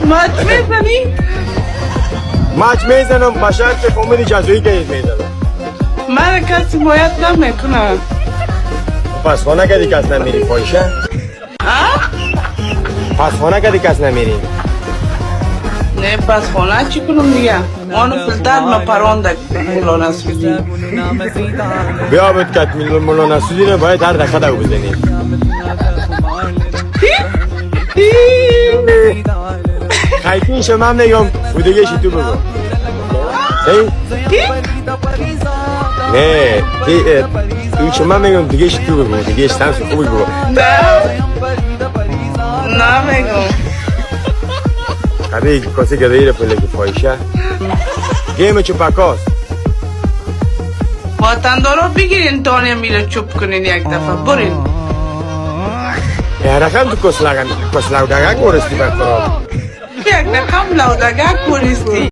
ماچ میزنی؟ ماچ میزنم بشر که کمدی جزویی که میزنم. من کسی باید نمیکنم. پس خانه کدی کس نمیری پایشه؟ پس خانه کدی کس نمیری؟ نه پس خانه چی کنم دیگه؟ آنو فلتر ما پرانده مولانا سوزی. بیا بود کت مولانا سوزی رو باید هر دقیقه دو بزنی. خیلی شما میگم و دیگه شی تو بگو. نه این شما میگم دیگه شی تو بگو دیگه شتم سو خوبی بگو. نه میگم. کدی کسی که دیره پله که پایشه گیم چوپکاست. وطندارا بگیرین تانیه میره چوب کنین یک دفعه برین. رقم تو کسلودگه کورستی بکرام. یک رقم لودگه کوریستی.